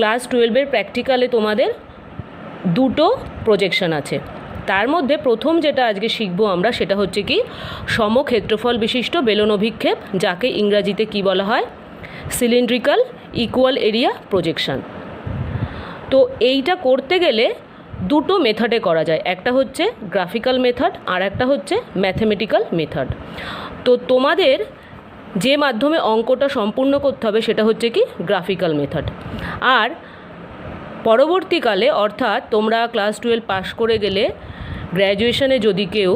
Class 12-এর প্র্যাকটিক্যালে তোমাদের দুটো projection আছে। তার মধ্যে প্রথম যেটা আজকে শিখবো আমরা সেটা হচ্ছে কি সমক্ষেত্রফল বিশিষ্ট বেলন অভিক্ষেপ, যাকে ইংরাজিতে কি বলা হয়, সিলিন্ড্রিক্যাল ইকুয়াল এরিয়া প্রজেকশন। তো এইটা করতে গেলে দুটো মেথডে করা যায়, একটা হচ্ছে গ্রাফিক্যাল মেথড আর একটা হচ্ছে ম্যাথমেটিক্যাল মেথড। তো তোমাদের যে মাধ্যমে অঙ্কটা সম্পূর্ণ করতে হবে সেটা হচ্ছে কি গ্রাফিক্যাল মেথড। আর পরবর্তীকালে অর্থাৎ তোমরা ক্লাস 12 পাস করে গেলে গ্র্যাজুয়েশনে যদি কেউ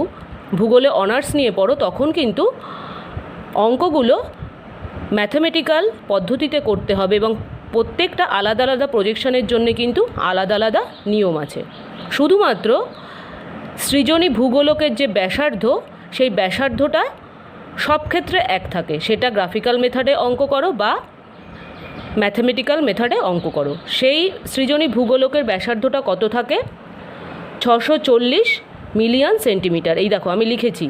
ভূগোলে অনার্স নিয়ে পড়ো তখন কিন্তু অঙ্কগুলো ম্যাথমেটিক্যাল পদ্ধতিতে করতে হবে এবং প্রত্যেকটা আলাদা আলাদা প্রজেকশনের জন্য কিন্তু আলাদা আলাদা নিয়ম আছে। শুধুমাত্র সৃজনী ভূগোলকের যে ব্যাসার্ধ সেই ব্যাসার্ধটা সব ক্ষেত্রে এক থাকে, সেটা গ্রাফিক্যাল মেথডে অঙ্ক করো বা ম্যাথমেটিক্যাল মেথডে অঙ্ক করো। সেই সৃজনী ভূগোলকের ব্যাসার্ধটা কত থাকে, 640 মিলিয়ন সেন্টিমিটার। এই দেখো আমি লিখেছি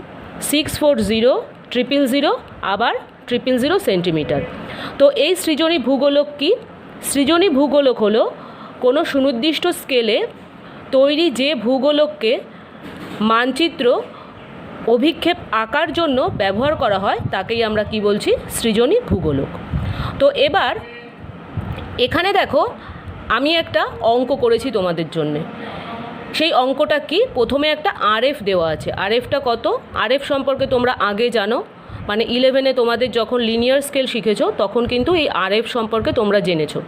640,000 আবার 000 সেন্টিমিটার। তো এই সৃজনী ভূগোলক কি? সৃজনী ভূগোলক হলো কোনো সুনির্দিষ্ট স্কেলে তৈরি যে ভূগোলককে মানচিত্র অভিক্ষেপ আঁকার জন্য ব্যবহার করা হয় তাকেই আমরা কি বলছি, সৃজনী ভূগোলক। তো এবার এখানে দেখো আমি একটা অঙ্ক করেছি তোমাদের জন্যে। সেই অঙ্কটা কি, প্রথমে একটা আরএফ দেওয়া আছে। আরএফটা কত, আরএফ সম্পর্কে তোমরা আগে জানো, মানে 11-এ তোমাদের যখন লিনিয়ার স্কেল শিখেছো তখন কিন্তু এই আরএফ সম্পর্কে তোমরা জেনেছো।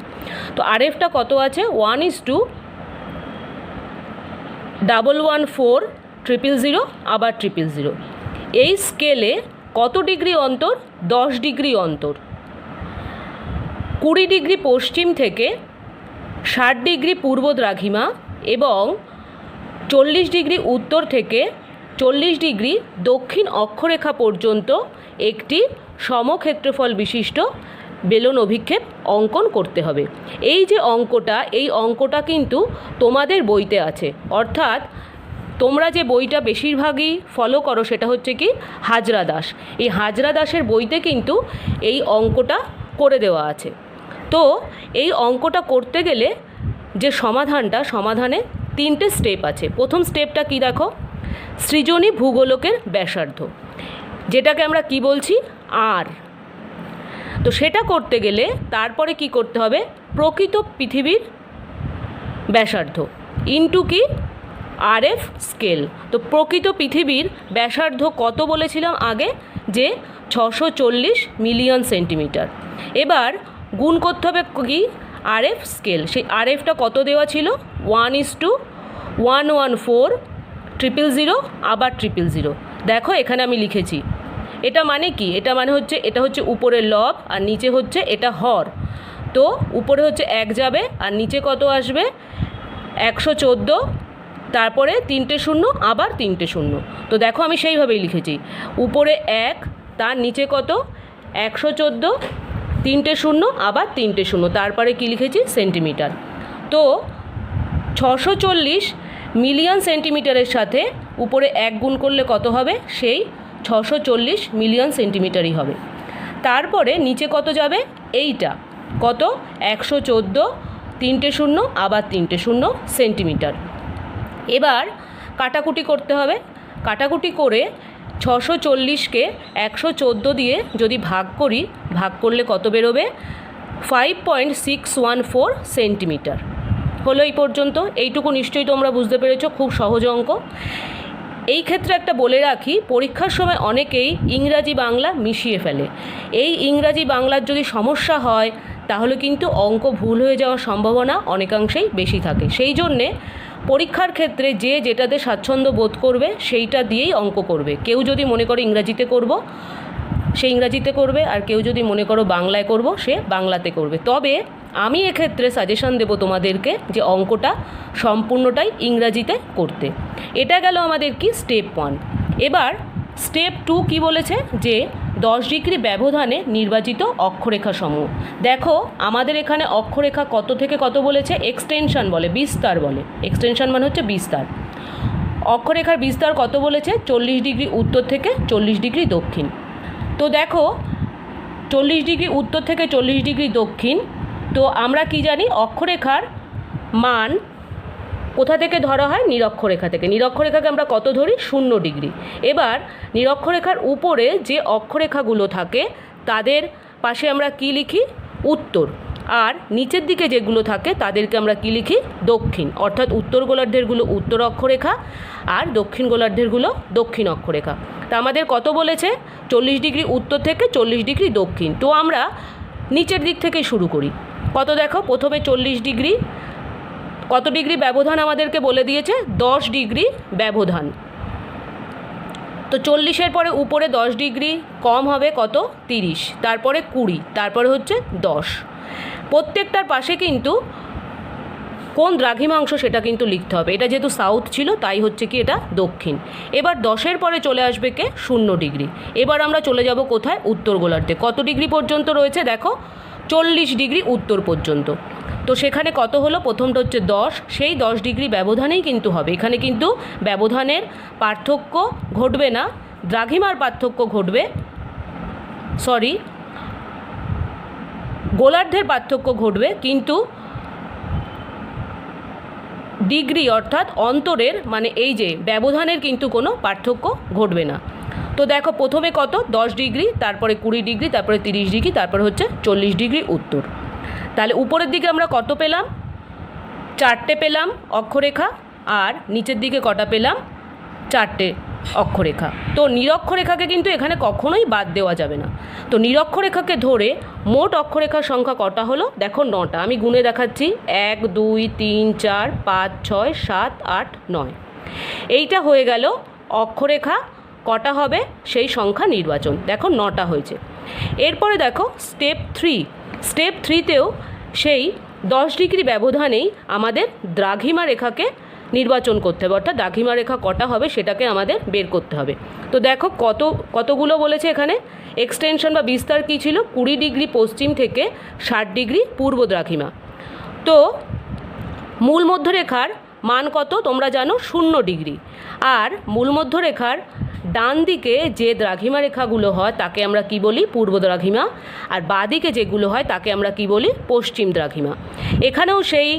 তো আরএফটা কত আছে, 1:114,000 আবার 000। এই স্কেলে কত ডিগ্রি অন্তর, 10 ডিগ্রি অন্তর। 20 ডিগ্রি পশ্চিম থেকে 60 ডিগ্রি পূর্ব দ্রাঘিমা এবং 40 ডিগ্রি উত্তর থেকে 40 ডিগ্রি দক্ষিণ অক্ষরেখা পর্যন্ত একটি সমক্ষেত্রফল বিশিষ্ট বেলন অভিক্ষেপ অঙ্কন করতে হবে। এই যে অঙ্কটা, এই অঙ্কটা কিন্তু তোমাদের বইতে আছে, অর্থাৎ তোমরা যে বইটা বেশিরভাগই ফলো করো সেটা হচ্ছে কি হাজরা দাস। এই হাজরা দাসের বইতে কিন্তু এই অঙ্কটা করে দেওয়া আছে। তো এই অঙ্কটা করতে গেলে যে সমাধানে 3টে স্টেপ আছে। প্রথম স্টেপটা কি দেখো, সৃজনী ভূগোলকের ব্যাসার্ধ, যেটাকে আমরা কি বলছি, আর। তো সেটা করতে গেলে তারপরে কি করতে হবে, প্রকৃত পৃথিবীর ব্যাসার্ধ ইন্টু কি আরএফ স্কেল। তো প্রকৃত পৃথিবীর ব্যাসার্ধ কত বলেছিলাম আগে, যে 640 মিলিয়ন সেন্টিমিটার। এবার গুণ করতে হবে কি আরএফ স্কেল। সেই আরএফটা কত দেওয়া ছিল, 1:114,000 আবার 000। দেখো এখানে আমি লিখেছি, এটা মানে কি, এটা মানে হচ্ছে এটা হচ্ছে উপরের লব আর নিচে হচ্ছে এটা হর। তো উপরে হচ্ছে 1 যাবে আর নিচে কত আসবে, 114, তারপরে 3টে শূন্য আবার 3টে শূন্য। তো দেখো আমি সেইভাবেই লিখেছি, উপরে 1, তার নিচে কত 114, 3টে শূন্য আবার 3টে শূন্য, তারপরে কি লিখেছি সেন্টিমিটার। তো 640 মিলিয়ন সেন্টিমিটারের সাথে উপরে 1 গুণ করলে কত হবে, সেই 640 মিলিয়ন সেন্টিমিটারই হবে। তারপরে নিচে কত যাবে, এইটা কত 114, 3টে শূন্য আবার 3টে শূন্য সেন্টিমিটার। এবার কাটাকুটি করতে হবে। কাটাকুটি করে 640কে 114 দিয়ে যদি ভাগ করি, ভাগ করলে কত বেরোবে, 5.614 সেন্টিমিটার। হলো এই পর্যন্ত। এইটুকু নিশ্চয়ই তোমরা বুঝতে পেরেছো, খুব সহজ অঙ্ক। এই ক্ষেত্রে একটা বলে রাখি, পরীক্ষার সময় অনেকেই ইংরাজি বাংলা মিশিয়ে ফেলে। এই ইংরাজি বাংলার যদি সমস্যা হয় তাহলে কিন্তু অঙ্ক ভুল হয়ে যাওয়ার সম্ভাবনা অনেকাংশেই বেশি থাকে। সেই জন্যে পরীক্ষার ক্ষেত্রে যে যেটাতে স্বাচ্ছন্দ্য বোধ করবে সেইটা দিয়েই অঙ্ক করবে। কেউ যদি মনে করে ইংরাজিতে করব সে ইংরাজিতে করবে, আর কেউ যদি মনে করো বাংলায় করব সে বাংলাতে করবে। তবে আমি এক্ষেত্রে সাজেশন দেব তোমাদেরকে যে অঙ্কটা সম্পূর্ণটাই ইংরাজিতে করতে। এটা গেল আমাদের কি স্টেপ 1। এবার স্টেপ 2 কি বলেছে, যে 10 ডিগ্রি ব্যবধানে নির্বাচিত অক্ষরেখা সমূহ। দেখো আমাদের এখানে অক্ষরেখা কত থেকে কত বলেছে, এক্সটেনশন বলে, বিস্তার বলে। এক্সটেনশন মানে হচ্ছে বিস্তার। অক্ষরেখার বিস্তার কত বলেছে, 40 ডিগ্রি উত্তর থেকে 40 ডিগ্রি দক্ষিণ। তো দেখো 40 ডিগ্রি উত্তর থেকে 40 ডিগ্রি দক্ষিণ, তো আমরা কি জানি, অক্ষরেখার মান কোথা থেকে ধরা হয়? নিরক্ষরেখা থেকে। নিরক্ষরেখাকে আমরা কত ধরি? 0 ডিগ্রি। এবার নিরক্ষরেখার উপরে যে অক্ষরেখাগুলো থাকে তাদের পাশে আমরা কি লিখি? উত্তর। আর নিচের দিকে যেগুলো থাকে তাদেরকে আমরা কি লিখি? দক্ষিণ। অর্থাৎ উত্তর গোলার্ধেরগুলো উত্তর অক্ষরেখা আর দক্ষিণ গোলার্ধেরগুলো দক্ষিণ অক্ষরেখা। তা আমাদের কত বলেছে? 40 ডিগ্রি উত্তর থেকে 40 ডিগ্রি দক্ষিণ। তো আমরা নিচের দিক থেকে শুরু করি। কত দেখো, প্রথমে 40 ডিগ্রি, কত ডিগ্রি ব্যবধান আমাদেরকে বলে দিয়েছে? 10 ডিগ্রি ব্যবধান। তো 40-এর পরে উপরে 10 ডিগ্রি কম হবে কত? 30, তারপরে 20, তারপরে হচ্ছে 10। প্রত্যেকটার পাশে কিন্তু কোন দ্রাঘিমাংশ সেটা কিন্তু লিখতে হবে। এটা যেহেতু সাউথ ছিল তাই হচ্ছে কি এটা দক্ষিণ। এবার 10-এর পরে চলে আসবে কে? 0 ডিগ্রি। এবার আমরা চলে যাব কোথায়? উত্তর গোলার্ধে। কত ডিগ্রি পর্যন্ত রয়েছে দেখো? 40 ডিগ্রি উত্তর পর্যন্ত। তো সেখানে কত হলো? প্রথমটা হচ্ছে 10, সেই 10 ডিগ্রি ব্যবধানেই কিন্তু হবে। এখানে কিন্তু ব্যবধানের পার্থক্য ঘটবে না, দ্রাঘিমার পার্থক্য ঘটবে, সরি গোলার্ধের পার্থক্য ঘটবে, কিন্তু ডিগ্রি অর্থাৎ অন্তরের মানে এই যে ব্যবধানের কিন্তু কোনো পার্থক্য ঘটবে না। তো দেখো প্রথমে কত? 10 ডিগ্রি, তারপরে 20 ডিগ্রি, তারপরে 30 ডিগ্রি, তারপরে হচ্ছে 40 ডিগ্রি উত্তর। তাহলে উপরের দিকে আমরা কত পেলাম? 4টে পেলাম অক্ষরেখা, আর নিচের দিকে কটা পেলাম? 4টে অক্ষরেখা। তো নিরক্ষরেখাকে কিন্তু এখানে কখনোই বাদ দেওয়া যাবে না। তো নিরক্ষরেখাকে ধরে মোট অক্ষরেখার সংখ্যা কটা হলো? দেখো 9টা। আমি গুনে দেখাচ্ছি, 1 2 3 4 5 6 7 8 9। এইটা হয়ে গেল অক্ষরেখা। কটা হবে সেই সংখ্যা নির্বাচন। দেখো 9টা হয়েছে। এরপরে দেখো স্টেপ 3। স্টেপ 3তেও সেই 10 ডিগ্রি ব্যবধানেই আমাদের দ্রাঘিমা রেখাকে নির্বাচন করতে হবে, অর্থাৎ দ্রাঘিমা রেখা কটা হবে সেটাকে আমাদের বের করতে হবে। তো দেখো কতগুলো বলেছে এখানে। এক্সটেনশন বা বিস্তার কী ছিল? 20 ডিগ্রি পশ্চিম থেকে 60 ডিগ্রি পূর্ব দ্রাঘিমা। তো মূল মধ্যরেখার মান কত তোমরা জানো? 0 ডিগ্রি। আর মূল মধ্যরেখার ডান দিকে যে দ্রাঘিমা রেখাগুলো হয় তাকে আমরা কি বলি? পূর্ব দ্রাঘিমা। আর বাঁ দিকে যেগুলো হয় তাকে আমরা কি বলি? পশ্চিম দ্রাঘিমা। এখানেও সেই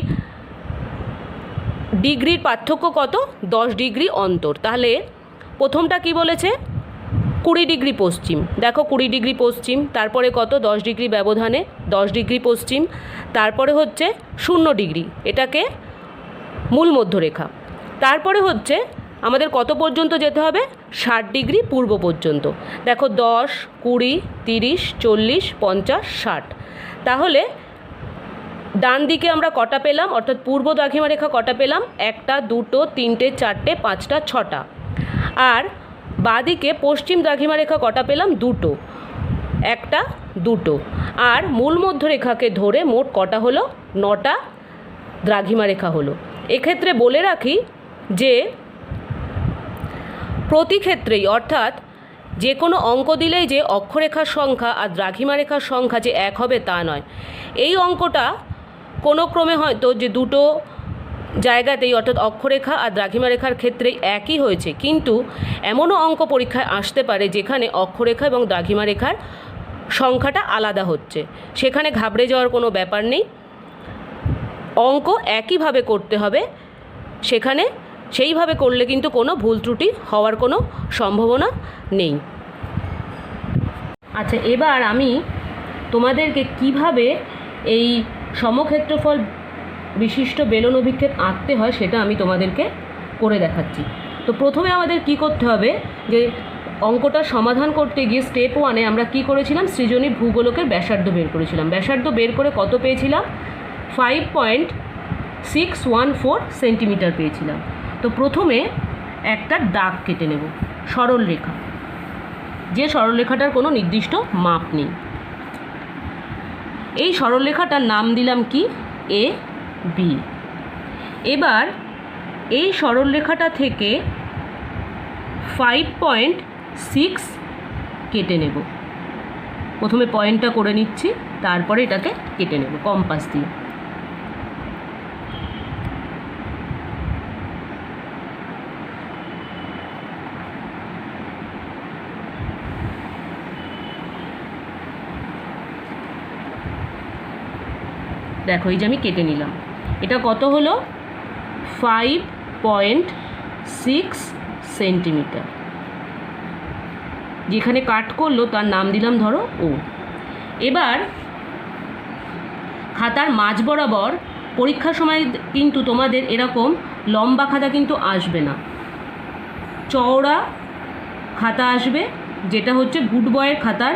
ডিগ্রির পার্থক্য কত? 10 ডিগ্রি অন্তর। তাহলে প্রথমটা কি বলেছে? 20 ডিগ্রি পশ্চিম। দেখো 20 ডিগ্রি পশ্চিম, তারপরে কত? 10 ডিগ্রি ব্যবধানে 10 ডিগ্রি পশ্চিম, তারপরে হচ্ছে 0 ডিগ্রি, এটাকে মূল মধ্যরেখা। তারপরে হচ্ছে আমাদের কত পর্যন্ত যেতে হবে? 60 ডিগ্রি পূর্ব পর্যন্ত। দেখো 10 20 30 40 50 60। তাহলে ডান দিকে আমরা কটা পেলাম? অর্থাৎ পূর্ব দ্রাঘিমা রেখা কটা পেলাম? 1টা 2টো 3টে 4টে 5টা 6টা। আর বাঁ দিকে পশ্চিম দ্রাঘিমা রেখা কটা পেলাম? 2টো, 1টা 2টো। আর মূল মধ্যরেখাকে ধরে মোট কটা হলো? 9টা দ্রাঘিমা রেখা হলো। এক্ষেত্রে বলে রাখি যে প্রতি ক্ষেত্রেই, অর্থাৎ যে কোনো অঙ্ক দিলেই যে অক্ষরেখার সংখ্যা আর দ্রাঘিমা রেখার সংখ্যা যে এক হবে তা নয়। এই অঙ্কটা কোনো ক্রমে হয়তো যে দুটো জায়গাতেই অর্থাৎ অক্ষরেখা আর দ্রাঘিমা রেখার ক্ষেত্রেই একই হয়েছে, কিন্তু এমনও অঙ্ক পরীক্ষায় আসতে পারে যেখানে অক্ষরেখা এবং দ্রাঘিমা রেখার সংখ্যাটা আলাদা হচ্ছে। সেখানে ঘাবড়ে যাওয়ার কোনো ব্যাপার নেই, অঙ্ক একইভাবে করতে হবে। সেখানে সেইভাবে করলে কিন্তু কোনো ভুল ত্রুটি হওয়ার কোনো সম্ভাবনা নেই। আচ্ছা, এবার আমি তোমাদেরকে কিভাবে এই সমক্ষেত্রফল বিশিষ্ট বেলন অভিক্ষেপ আঁকতে হয় সেটা আমি তোমাদেরকে করে দেখাচ্ছি। তো প্রথমে আমাদের কি করতে হবে, যে অঙ্কটার সমাধান করতে গিয়ে স্টেপ 1-এ আমরা কি করেছিলাম? সৃজনী ভূগোলকের ব্যাসার্ধ বের করেছিলাম। ব্যাসার্ধ বের করে কত পেয়েছিলাম? 5.614 সেন্টিমিটার পেয়েছিলাম। তো প্রথমে একটা দাগ কেটে নেব, সরল রেখা, যে সরলরেখাটার কোনো নির্দিষ্ট মাপ নেই। এই সরলরেখাটার নাম দিলাম কি? A B. এবার এই সরলরেখাটা থেকে 5.6 কেটে নেব। প্রথমে পয়েন্টটা করে নিচ্ছি, তারপরে এটাকে কেটে নেব কম্পাস দিয়ে। দেখো এই যে আমি কেটে নিলাম। এটা কত হলো? 5.6 সেন্টিমিটার। যেখানে কাট করলো তার নাম দিলাম ধরো ও। এবার খাতার মাঝ বরাবর পরীক্ষার সময় কিন্তু তোমাদের এরকম লম্বা খাতা কিন্তু আসবে না, চওড়া খাতা আসবে, যেটা হচ্ছে গুড বয়ের খাতার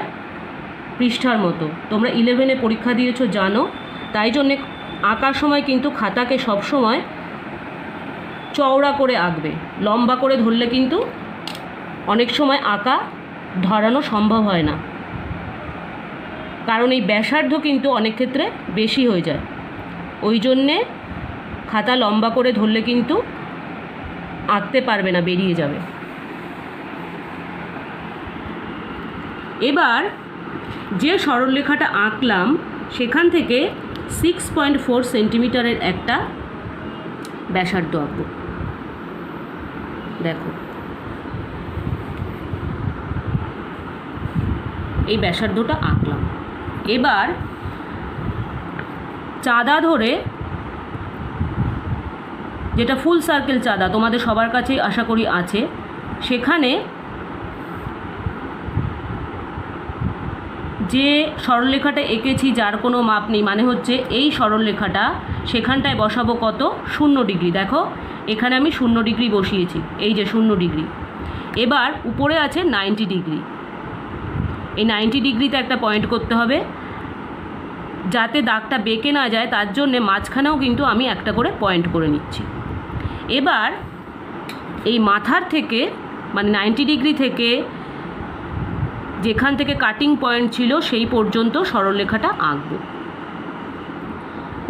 পৃষ্ঠার মতো। তোমরা 11-এ পরীক্ষা দিয়েছো জানো, তাই জন্যে আঁকার সময় কিন্তু খাতাকে সবসময় চওড়া করে আঁকবে। লম্বা করে ধরলে কিন্তু অনেক সময় আঁকা ধরানো সম্ভব হয় না, কারণ এই ব্যাসার্ধ কিন্তু অনেক ক্ষেত্রে বেশি হয়ে যায়। ওই জন্যে খাতা লম্বা করে ধরলে কিন্তু আঁকতে পারবে না, বেরিয়ে যাবে। এবার যে সরলরেখাটা আঁকলাম সেখান থেকে 6.4 সেন্টিমিটারের একটা ব্যাসার্ধ আঁকবো। দেখো এই ব্যাসার্ধটা আঁকলাম। এবার চাঁদা ধরে, যেটা ফুল সার্কেল চাঁদা তোমাদের সবার কাছেই আশা করি আছে, সেখানে যে সরলরেখাটা এঁকেছি যার কোনো মাপ নেই, মানে হচ্ছে এই সরলরেখাটা, সেখানটায় বসাবো কত? 0 ডিগ্রি। দেখো এখানে আমি 0 ডিগ্রি বসিয়েছি, এই যে 0 ডিগ্রি। এবার উপরে আছে 90 ডিগ্রি। এই 90 ডিগ্রিতে একটা পয়েন্ট করতে হবে, যাতে দাগটা বেঁকে না যায়, তার জন্যে মাঝখানেও কিন্তু আমি একটা করে পয়েন্ট করে নিচ্ছি। এবার এই মাথার থেকে, মানে 90 ডিগ্রি থেকে যেখান থেকে কাটিং পয়েন্ট ছিল সেই পর্যন্ত সরলরেখাটা আঁকবো।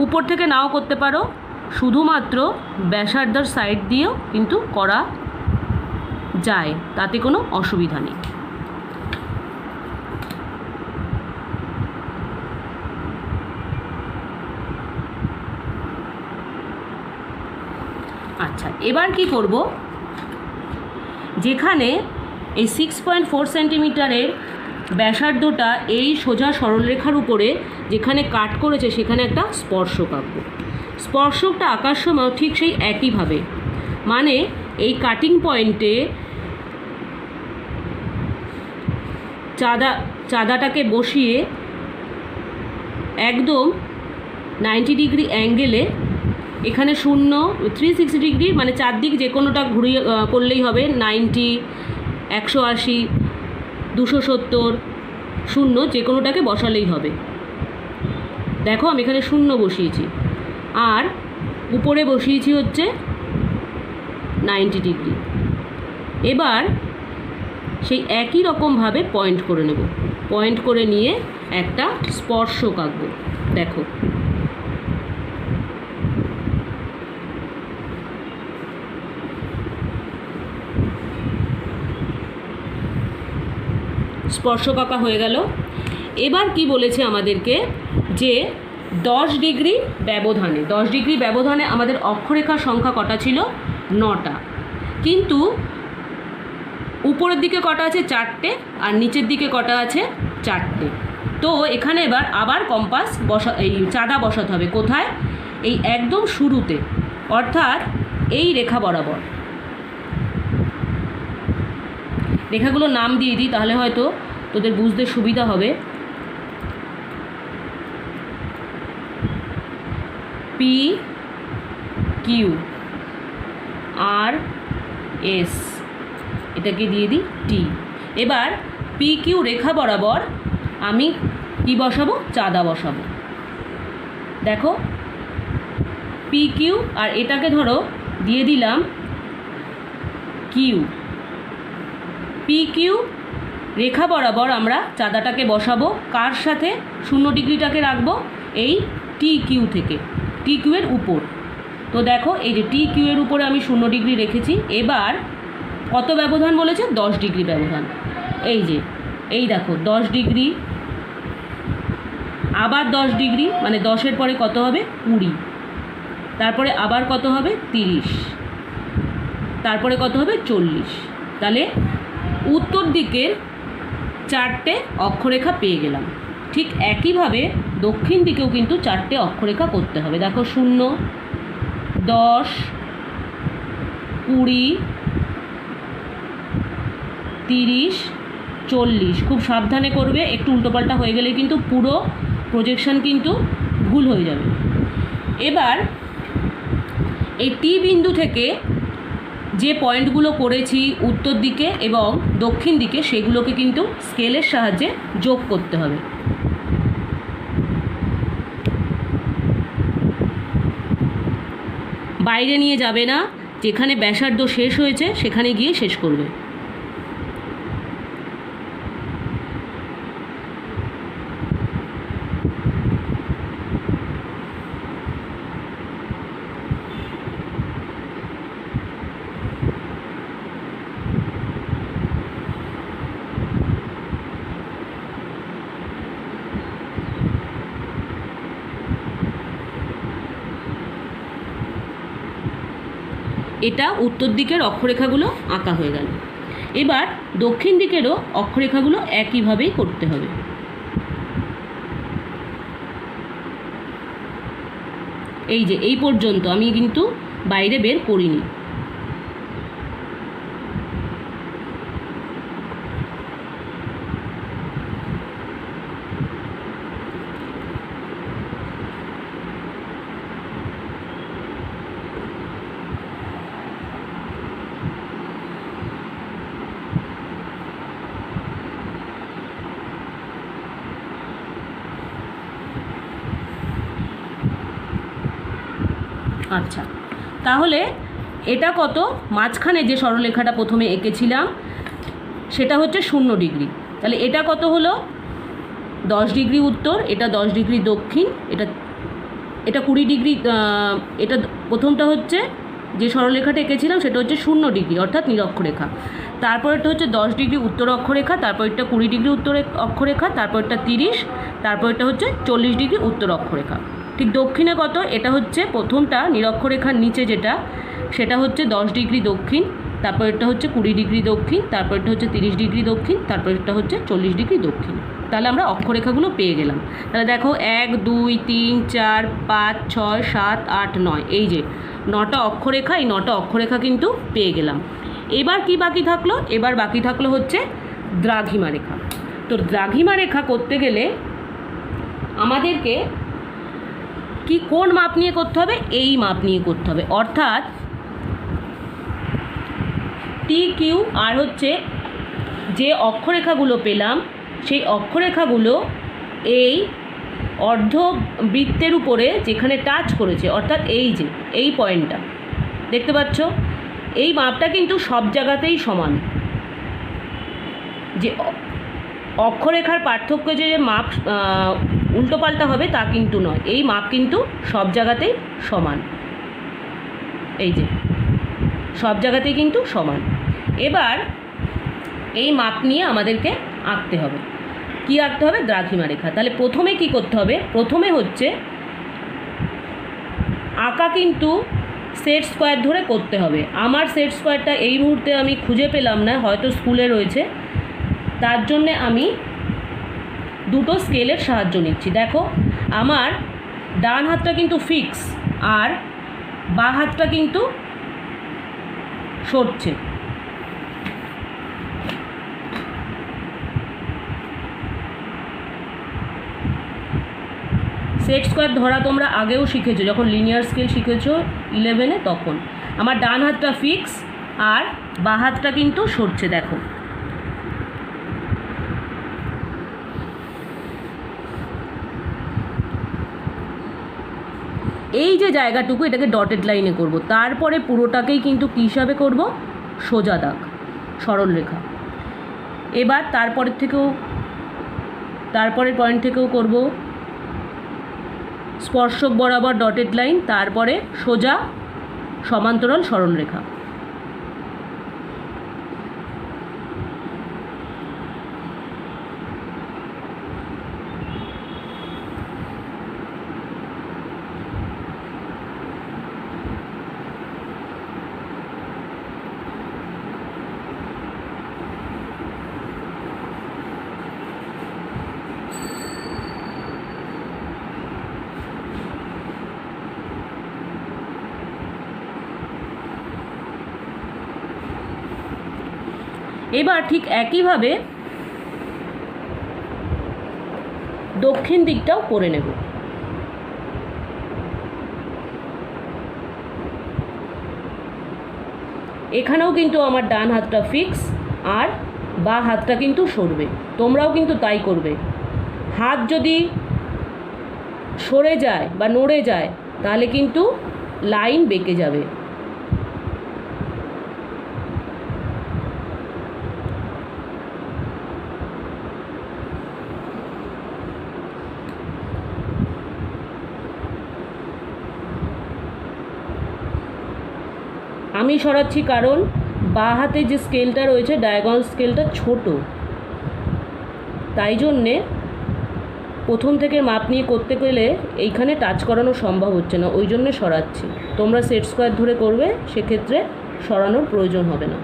উপর থেকে নাও করতে পারো, শুধুমাত্র ব্যাসার্ধর সাইড দিয়েও কিন্তু করা যায়, তাতে কোনো অসুবিধা নেই। আচ্ছা, এবার কি করব? যেখানে এই 6.4 সেন্টিমিটারের ব্যাসার্ধটা এই সোজা সরলরেখার উপরে যেখানে কাট করেছে সেখানে একটা স্পর্শক আঁকবো। স্পর্শকটা আঁকার সময় ঠিক সেই একইভাবে, মানে এই কাটিং পয়েন্টে চাঁদাটাকে বসিয়ে একদম 90 ডিগ্রি অ্যাঙ্গেলে, এখানে 360 ডিগ্রি, মানে চারদিক যে কোনোটা ঘুরিয়ে করলেই হবে, 90, 180, 270, 0 যে কোনোটাকে বসালেই হবে। দেখো আমি এখানে 0 বসিয়েছি, আর উপরে বসিয়েছি হচ্ছে 90 ডিগ্রি। এবার সেই একই রকমভাবে পয়েন্ট করে নেব, পয়েন্ট করে নিয়ে একটা স্পর্শক আঁকবো। দেখো স্পর্শক আঁকা হয়ে গেল। এবার কি বলেছে আমাদেরকে, যে 10 ডিগ্রি ব্যবধানে, 10 ডিগ্রি ব্যবধানে আমাদের অক্ষরেখার সংখ্যা কটা ছিল? 9টা। কিন্তু উপরের দিকে কটা আছে? 4টে, আর নিচের দিকে কটা আছে? 4টে। তো এখানে এবার আবার কম্পাস এই চাঁদা বসাতে হবে। কোথায়? এই একদম শুরুতে, অর্থাৎ এই রেখা বরাবর। রেখাগুলো নাম দিয়ে দিই, তাহলে হয়তো তোদের বুঝতে সুবিধা হবে। পি কিউ আর এস, এটাকে দিয়ে দিই টি। এবার পি কিউ রেখা বরাবর আমি কি বসাবো? চাঁদা বসাবো। দেখো পি কিউ, আর এটাকে ধরো দিয়ে দিলাম কিউ। পি কিউ রেখা বরাবর আমরা চাঁদাটাকে বসাবো, কার সাথে? 0 ডিগ্রিটাকে রাখবো এই টি কিউ থেকে, টি কিউ এর উপর। তো দেখো এই যে টি কিউ এর উপরে আমি 0 ডিগ্রি রেখেছি। এবার কত ব্যবধান বলেছে? 10 ডিগ্রি ব্যবধান। এই যে এই দেখো 10 ডিগ্রি, আবার 10 ডিগ্রি, মানে 10-এর পরে কত হবে? 20, তারপরে আবার কত হবে? 30, তারপরে কত হবে? 40। তাহলে উত্তর দিকের 4টে অক্ষরেখা পেয়ে গেলাম। ঠিক একইভাবে দক্ষিণ দিকেও কিন্তু 4টে অক্ষরেখা করতে হবে। দেখো 0, 10, 20, 30, 40। খুব সাবধানে করবে, একটু উল্টোপাল্টা হয়ে গেলে কিন্তু পুরো প্রজেকশন কিন্তু ভুল হয়ে যাবে। এবার এই টি বিন্দু থেকে যে পয়েন্টগুলো করেছি উত্তর দিকে এবং দক্ষিণ দিকে, সেগুলোকে কিন্তু স্কেলের সাহায্যে যোগ করতে হবে। বাইরে নিয়ে যাবে না, যেখানে ব্যাসার্ধ শেষ হয়েছে সেখানে গিয়ে শেষ করবে। এটা উত্তর দিকের অক্ষরেখাগুলো আঁকা হয়ে গেল। এবার দক্ষিণ দিকেরও অক্ষরেখাগুলো একইভাবেই করতে হবে। এই যে এই পর্যন্ত আমি কিন্তু বাইরে বের করিনি। আচ্ছা, তাহলে এটা কত? মাঝখানে যে সরলরেখাটা প্রথমে এঁকেছিলাম সেটা হচ্ছে 0 ডিগ্রি। তাহলে এটা কত হলো? 10 ডিগ্রি উত্তর, এটা 10 ডিগ্রি দক্ষিণ, এটা 20 ডিগ্রি। এটা প্রথমটা হচ্ছে যে সরলরেখাটা এঁকেছিলাম সেটা হচ্ছে 0 ডিগ্রি অর্থাৎ নিরক্ষরেখা। তারপরেরটা হচ্ছে 10 ডিগ্রি উত্তর অক্ষরেখা, তারপরেরটা 20 ডিগ্রি উত্তর অক্ষরেখা, তারপরটা 30, তারপরেরটা হচ্ছে 40 ডিগ্রি উত্তর অক্ষরেখা। ঠিক দক্ষিণে কত? এটা হচ্ছে প্রথমটা নিরক্ষরেখার নিচে যেটা, সেটা হচ্ছে 10 ডিগ্রি দক্ষিণ, তারপরেরটা হচ্ছে 20 ডিগ্রি দক্ষিণ, তারপরেরটা হচ্ছে 30 ডিগ্রি দক্ষিণ, তারপরেরটা হচ্ছে 40 ডিগ্রি দক্ষিণ। তাহলে আমরা অক্ষরেখাগুলো পেয়ে গেলাম। তাহলে দেখো 1, 2, 3, 4, 5, 6, 7, 8, 9, এই যে 9টা অক্ষরেখা, এই 9টা অক্ষরেখা কিন্তু পেয়ে গেলাম। এবার কি বাকি থাকলো? এবার বাকি থাকলো হচ্ছে দ্রাঘিমা রেখা। তো দ্রাঘিমা রেখা করতে গেলে আমাদেরকে কি কোন মাপ নিয়ে করতে হবে? এই মাপ নিয়ে করতে হবে, অর্থাৎ টি কিউ আর হচ্ছে যে অক্ষরেখাগুলো পেলাম সেই অক্ষরেখাগুলো এই অর্ধবৃত্তের উপরে যেখানে টাচ করেছে, অর্থাৎ এই যে এই পয়েন্টটা দেখতে পাচ্ছ, এই মাপটা কিন্তু সব জায়গাতেই সমান। যে অক্ষরেখার পার্থক্য যে মাপ উল্টোপাল্টা হবে তা কিন্তু নয়, এই মাপ কিন্তু সব জায়গাতেই সমান। এই যে সব জায়গাতেই কিন্তু সমান। এবার এই মাপ নিয়ে আমাদেরকে আঁকতে হবে। কি আঁকতে হবে? দ্রাঘিমা রেখা। তাহলে প্রথমে কি করতে হবে? প্রথমে হচ্ছে আঁকা কিন্তু সেট স্কোয়ার ধরে করতে হবে। আমার সেট স্কোয়ারটা এই মুহূর্তে আমি খুঁজে পেলাম না, হয়তো স্কুলে রয়েছে, তার জন্যে আমি দুটো স্কেলের সাহায্য নিচ্ছি। দেখো আমার ডান হাতটা কিন্তু ফিক্স আর বাঁ হাতটা কিন্তু সরছে। সেট স্কোয়ার ধরা তোমরা আগেও শিখেছো, যখন লিনিয়ার স্কেল শিখেছো 11-এ, তখন। আমার ডান হাতটা ফিক্স আর বাঁ হাতটা কিন্তু সরছে। দেখো এই যে জায়গাটুকু, এটাকে ডটেড লাইনে করব, তারপরে পুরোটাকেই কিন্তু কী হিসাবে করব? সোজা দাগ, সরল রেখা। এবার তারপরের পয়েন্ট থেকেও করব স্পর্শক বরাবর ডটেড লাইন, তারপরে সোজা সমান্তরাল সরল রেখা। এবার ঠিক একইভাবে দক্ষিণ দিকটাও করে নেব। এখানেও কিন্তু আমার ডান হাতটা ফিক্স আর বাঁ হাতটা কিন্তু সরবে। তোমরাও কিন্তু তাই করবে। হাত যদি সরে যায় বা নড়ে যায় তাহলে কিন্তু লাইন বেঁকে যাবে। আমি সরাচ্ছি কারণ বাঁ হাতে যে স্কেলটা রয়েছে ডায়াগোনাল স্কেলটা ছোট, তাই জন্যে প্রথম থেকে মাপ নিয়ে করতে গেলে এইখানে টাচ করানো সম্ভব হচ্ছে না, ওই জন্যে সরাচ্ছি। তোমরা সেট স্কোয়ার ধরে করবে, সেক্ষেত্রে সরানোর প্রয়োজন হবে না।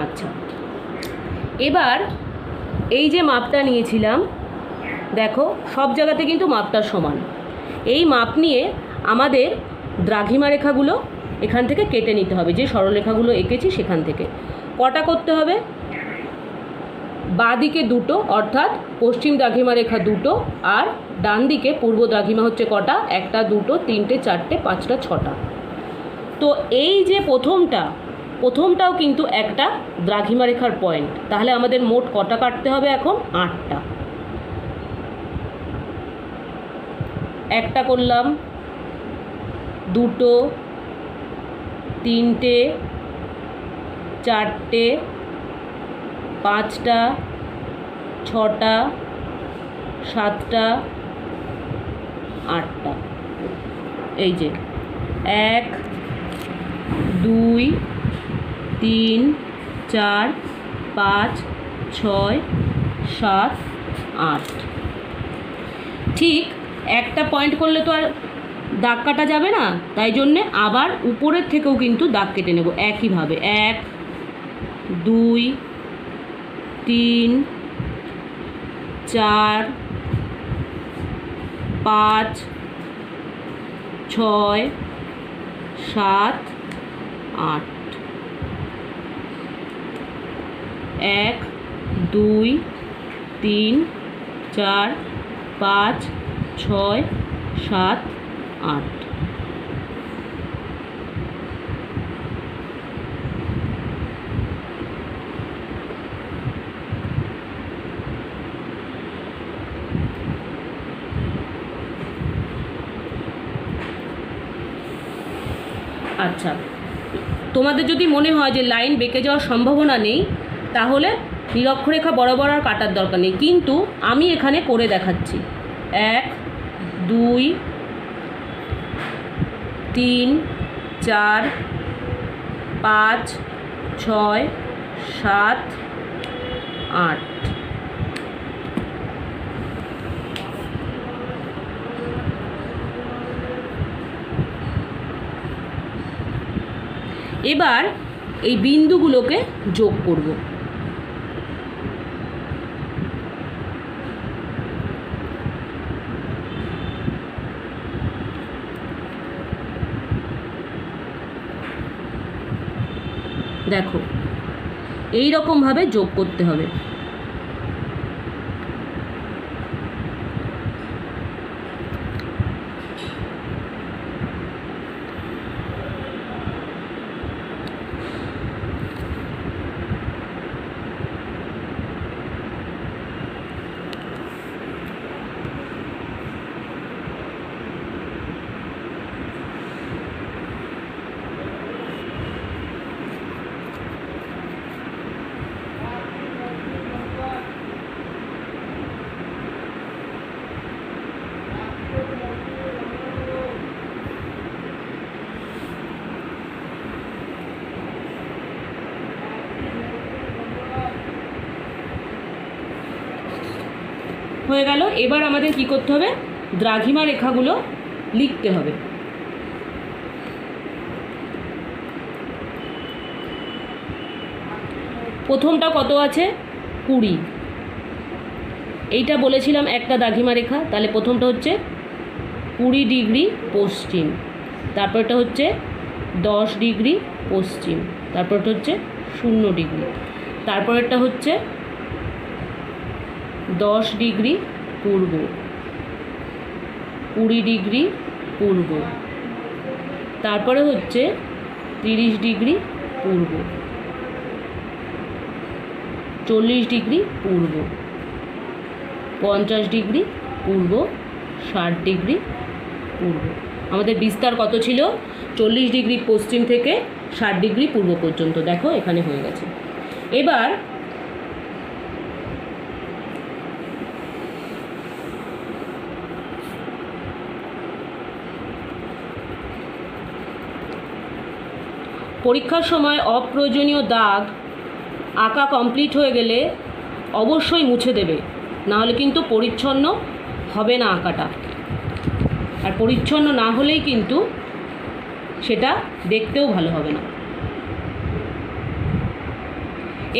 আচ্ছা, এবার এই যে মাপটা নিয়েছিলাম, দেখো সব জায়গাতে কিন্তু মাপটা সমান। এই মাপ নিয়ে আমাদের দ্রাঘিমা রেখাগুলো এখান থেকে কেটে নিতে হবে। যে সরলরেখাগুলো এঁকেছি সেখান থেকে কটা করতে হবে? বাঁ দিকে দুটো, অর্থাৎ পশ্চিম দ্রাঘিমা রেখা দুটো, আর ডান দিকে পূর্ব দ্রাঘিমা হচ্ছে কটা? একটা, দুটো, তিনটে, চারটে, পাঁচটা, ছটা। তো এই যে প্রথমটাও কিন্তু একটা দ্রাঘিমা রেখার পয়েন্ট। তাহলে আমাদের মোট কটা কাটতে হবে এখন? 8টা। একটা করলাম, দুটো, তিনটে, চারটে, পাঁচটা, ছটা, সাতটা, আটটা। এই যে 1, 2, 3, 4, 5, 6, 7, 8। ঠিক একটা পয়েন্ট করলে তো আর দাগ কাটা যাবে না, তাই জন্যে আবার উপরের থেকেও কিন্তু দাগ কেটে নেব একইভাবে। 1, 2, 3, 4, 5, 6, 7, 8। 1, 2, 3, 4, 5, 6, 7, 8। আচ্ছা, তোমাদের যদি মনে হয় যে লাইন বেঁকে যাওয়ার সম্ভাবনা নেই, তাহলে নিরক্ষরেখা বরাবর আর কাটার দরকার নেই, কিন্তু আমি এখানে করে দেখাচ্ছি। 1, 2, 3, 4, 5, 6, 7, 8। এবার এই বিন্দুগুলোকে যোগ করব। দেখো এই রকমভাবে যোগ করতে হবে। হয়ে গেল। এবার আমাদের কি করতে হবে? দ্রাঘিমা রেখাগুলো লিখতে হবে। প্রথমটা কত আছে 20, এইটা বলেছিলাম একটা দ্রাঘিমা রেখা, তাহলে প্রথমটা হচ্ছে 20 ডিগ্রি পশ্চিম, তারপরটা হচ্ছে 10 ডিগ্রি পশ্চিম, তারপরটা হচ্ছে 0 ডিগ্রি, তারপরেরটা হচ্ছে 10 ডিগ্রি পূর্ব, 20 ডিগ্রি পূর্ব, তারপরে হচ্ছে 30 ডিগ্রি পূর্ব, 40 ডিগ্রি পূর্ব, 50 ডিগ্রি পূর্ব, 60 ডিগ্রি পূর্ব। আমাদের বিস্তার কত ছিল? 40 ডিগ্রি পশ্চিম থেকে 60 ডিগ্রি পূর্ব পর্যন্ত। দেখো এখানে হয়ে গেছে। এবার পরীক্ষার সময় অপ্রয়োজনীয় দাগ আঁকা কমপ্লিট হয়ে গেলে অবশ্যই মুছে দেবে, নাহলে কিন্তু পরিচ্ছন্ন হবে না আঁকাটা। আর পরিচ্ছন্ন না হলেই কিন্তু সেটা দেখতেও ভালো হবে না।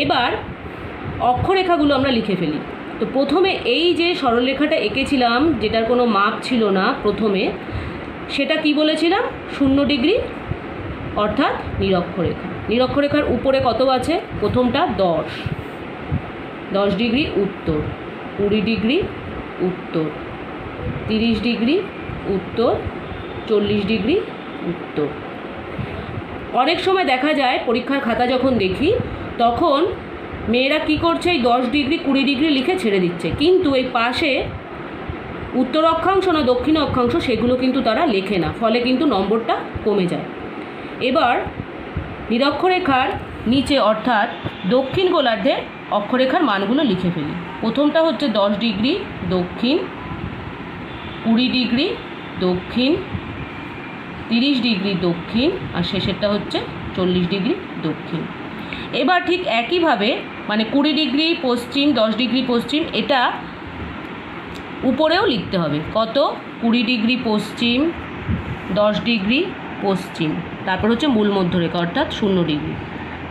এবার অক্ষরেখাগুলো আমরা লিখে ফেলি। তো প্রথমে এই যে সরলরেখাটা এঁকেছিলাম, যেটার কোনো মাপ ছিল না প্রথমে, সেটা কি বলেছিলাম? 0 ডিগ্রি, অর্থাৎ নিরক্ষরেখা। নিরক্ষরেখার উপরে কত আছে? প্রথমটা 10 ডিগ্রি উত্তর, 20 ডিগ্রি উত্তর, 30 ডিগ্রি উত্তর, 40 ডিগ্রি উত্তর। অনেক সময় দেখা যায় পরীক্ষার খাতা যখন দেখি, তখন মেয়েরা কি করছে, এই 10 ডিগ্রি 20 ডিগ্রি লিখে ছেড়ে দিচ্ছে, কিন্তু এই পাশে উত্তর অক্ষাংশ না দক্ষিণ অক্ষাংশ সেগুলো কিন্তু তারা লেখে না, ফলে কিন্তু নম্বরটা কমে যায়। এবার নিরক্ষরেখার নিচে অর্থাৎ দক্ষিণ গোলার্ধের অক্ষরেখার মানগুলো লিখে ফেলি। প্রথমটা হচ্ছে 10 ডিগ্রি দক্ষিণ, 20 ডিগ্রি দক্ষিণ, 30 ডিগ্রি দক্ষিণ, আর শেষেরটা হচ্ছে 40 ডিগ্রি দক্ষিণ। এবার ঠিক একইভাবে মানে 20 ডিগ্রি পশ্চিম, 10 ডিগ্রি পশ্চিম, এটা উপরেও লিখতে হবে। কত? 20 ডিগ্রি পশ্চিম, 10 ডিগ্রি পশ্চিম, তারপর হচ্ছে মূল মধ্যরেখা অর্থাৎ 0 ডিগ্রি,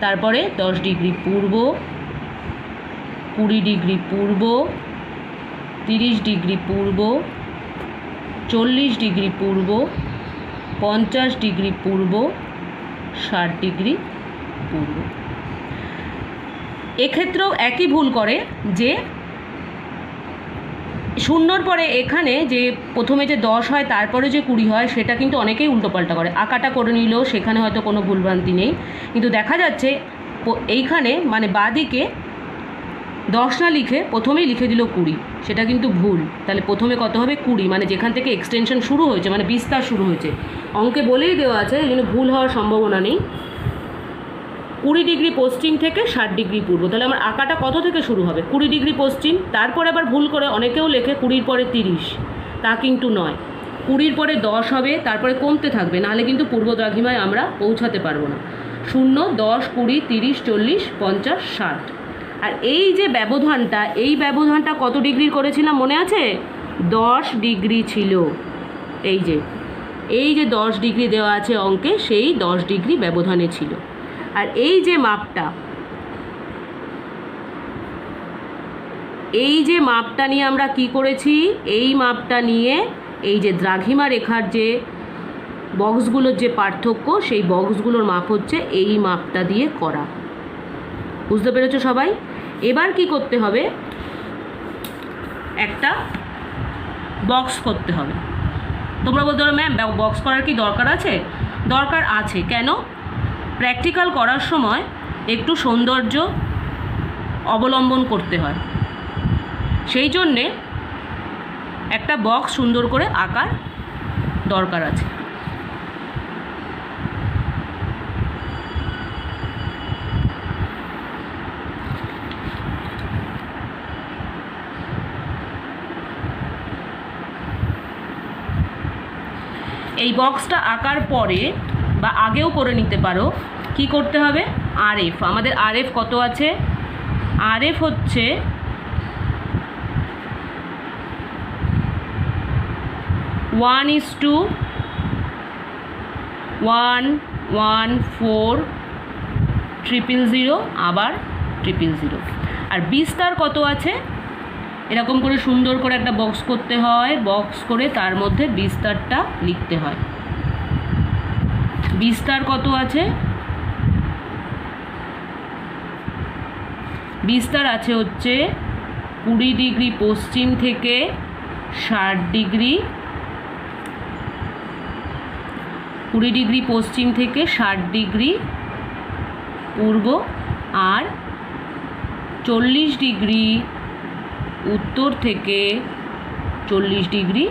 তারপরে 10 ডিগ্রি পূর্ব, 20 ডিগ্রি পূর্ব, 30 ডিগ্রি পূর্ব, 40 ডিগ্রি পূর্ব, 50 ডিগ্রি পূর্ব, 60 ডিগ্রি পূর্ব। এক্ষেত্রেও একই ভুল করে যে 0-র পরে এখানে যে প্রথমে যে 10 হয় তারপরে যে 20 হয়, সেটা কিন্তু অনেকেই উল্টোপাল্টা করে। আঁকাটা করে নিল, সেখানে হয়তো কোনো ভুলভ্রান্তি নেই, কিন্তু দেখা যাচ্ছে এইখানে মানে বাঁদিকে 10 না লিখে প্রথমেই লিখে দিল 20, সেটা কিন্তু ভুল। তাহলে প্রথমে কত হবে? 20, মানে যেখান থেকে এক্সটেনশন শুরু হয়েছে, মানে বিস্তার শুরু হয়েছে, অঙ্কে বলেই দেওয়া আছে, এই জন্য ভুল হওয়ার সম্ভাবনা নেই। 20 ডিগ্রি পশ্চিম থেকে 60 ডিগ্রি পূর্ব। তাহলে আমার আঁকাটা কত থেকে শুরু হবে? 20 ডিগ্রি পশ্চিম, তারপরে আবার ভুল করে অনেকেও লেখে 20-র পরে 30, তা কিন্তু নয়। 20-র পরে 10 হবে, তারপরে কমতে থাকবে, নাহলে কিন্তু পূর্ব দ্রাঘিমায় আমরা পৌঁছাতে পারবো না। 0, 10, 20, 30, 40, 50, 60। আর এই যে ব্যবধানটা, এই ব্যবধানটা কত ডিগ্রি করেছিলাম মনে আছে? 10 ডিগ্রি ছিল। এই যে 10 ডিগ্রি দেওয়া আছে অঙ্কে, সেই 10 ডিগ্রি ব্যবধানে ছিল। আর এই যে মাপটা নিয়ে আমরা কি করেছি? এই মাপটা নিয়ে এই যে দ্রাঘিমা রেখার যে বক্সগুলোর যে পার্থক্য, সেই বক্সগুলোর মাপ হচ্ছে এই মাপটা দিয়ে করা। বুঝতে পেরেছো সবাই? এবার কি করতে হবে? একটা বক্স করতে হবে। তোমরা বলতে পারো ম্যাম বক্স করার কি দরকার আছে? দরকার আছে। কেন? প্র্যাকটিক্যাল করার সময় একটু সৌন্দর্য অবলম্বন করতে হয়, সেই জন্যে একটা বক্স সুন্দর করে আঁকার দরকার আছে। এই বক্সটা আঁকার পরে বা আগেও করে নিতে পারো, কি করতে হবে? আরএফ। আমাদের আরএফ কত আছে? আরএফ হচ্ছে 1:114,000, আবার 000। আর বিস্তার কত আছে, এরকম করে সুন্দর করে একটা বক্স করতে হয়, বক্স করে তার মধ্যে বিস্তারটা লিখতে হয়। বিস্তার কত আছে, বিস্তার আছে হচ্ছে 20 ডিগ্রি পশ্চিম থেকে 60 ডিগ্রি, 20 ডিগ্রি পশ্চিম থেকে 60 ডিগ্রি পূর্ব, আর 40 ডিগ্রি উত্তর থেকে 40 ডিগ্রি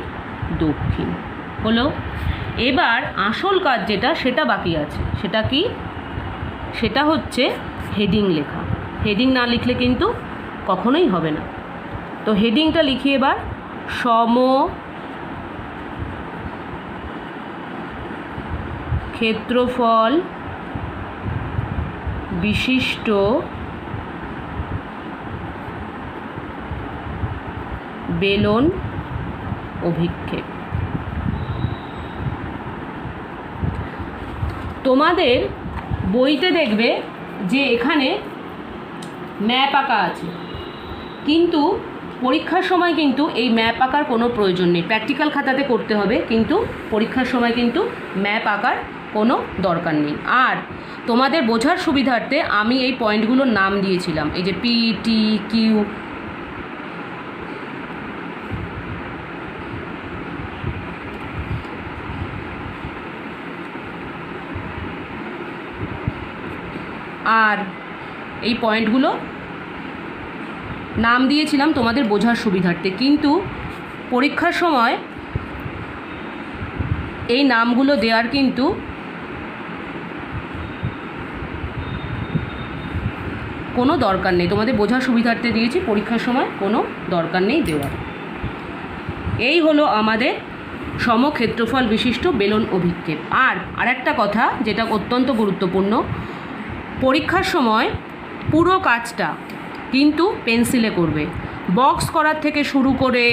দক্ষিণ। হলো, এবার আসল কাজ যেটা সেটা বাকি আছে, সেটা কি, সেটা হচ্ছে হেডিং লেখা। হেডিং না লিখলে কিন্তু কখনোই হবে না। তো হেডিংটা লিখি এবার, সমক্ষেত্রফল বিশিষ্ট বেলন অভিক্ষেপ। তোমাদের বইতে দেখবে যে এখানে ম্যাপ আঁকা আছে, কিন্তু পরীক্ষার সময় কিন্তু এই ম্যাপ আঁকার কোনো প্রয়োজন নেই। প্র্যাকটিক্যাল খাতাতে করতে হবে, কিন্তু পরীক্ষার সময় কিন্তু ম্যাপ আঁকার কোনো দরকার নেই। আর তোমাদের বোঝার সুবিধার্থে আমি এই পয়েন্টগুলোর নাম দিয়েছিলাম, এই যে পি, টি, কিউ। আর এই পয়েন্টগুলো নাম দিয়েছিলাম তোমাদের বোঝার সুবিধার্থে, কিন্তু পরীক্ষার সময় এই নামগুলো দেওয়ার কিন্তু কোনো দরকার নেই। তোমাদের বোঝার সুবিধার্থে দিয়েছি, পরীক্ষার সময় কোনো দরকার নেই দেওয়ার। এই হলো আমাদের সমক্ষেত্রফল বিশিষ্ট বেলন অভিক্ষেপ। আর আরেকটা কথা যেটা অত্যন্ত গুরুত্বপূর্ণ, পরীক্ষার সময় পুরো কাজটা কিন্তু পেন্সিলে করবে। বক্স করার থেকে শুরু করে,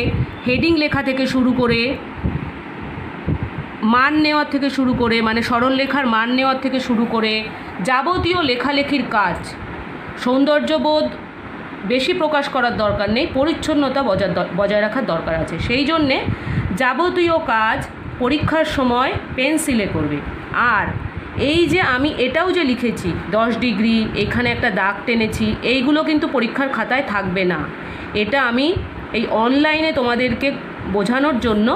হেডিং লেখা থেকে শুরু করে, মান নেওয়ার থেকে শুরু করে, মানে সরল লেখার মান নেওয়ার থেকে শুরু করে যাবতীয় লেখালেখির কাজ, সৌন্দর্যবোধ বেশি প্রকাশ করার দরকার নেই, পরিচ্ছন্নতা বজায় রাখার দরকার আছে। সেই জন্যে যাবতীয় কাজ পরীক্ষার সময় পেন্সিলে করবে। আর এই যে আমি এটাও যে লিখেছি 10 ডিগ্রি, এখানে একটা দাগ টেনেছি, এইগুলো কিন্তু পরীক্ষার খাতায় থাকবে না। এটা আমি এই অনলাইনে তোমাদেরকে বোঝানোর জন্য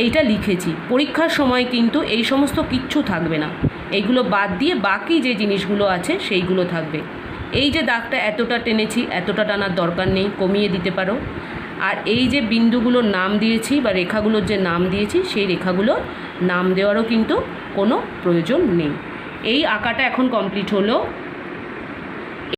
এইটা লিখেছি। পরীক্ষার সময় কিন্তু এই সমস্ত কিচ্ছু থাকবে না, এইগুলো বাদ দিয়ে বাকি যে জিনিসগুলো আছে সেইগুলো থাকবে। এই যে দাগটা এতটা টেনেছি, এতটা টানার দরকার নেই, কমিয়ে দিতে পারো। আর এই যে বিন্দুগুলোর নাম দিয়েছি বা রেখাগুলোর যে নাম দিয়েছি, সেই রেখাগুলোর নাম দেওয়ারও কিন্তু কোনো প্রয়োজন নেই। এই আঁকাটা এখন কমপ্লিট হলো।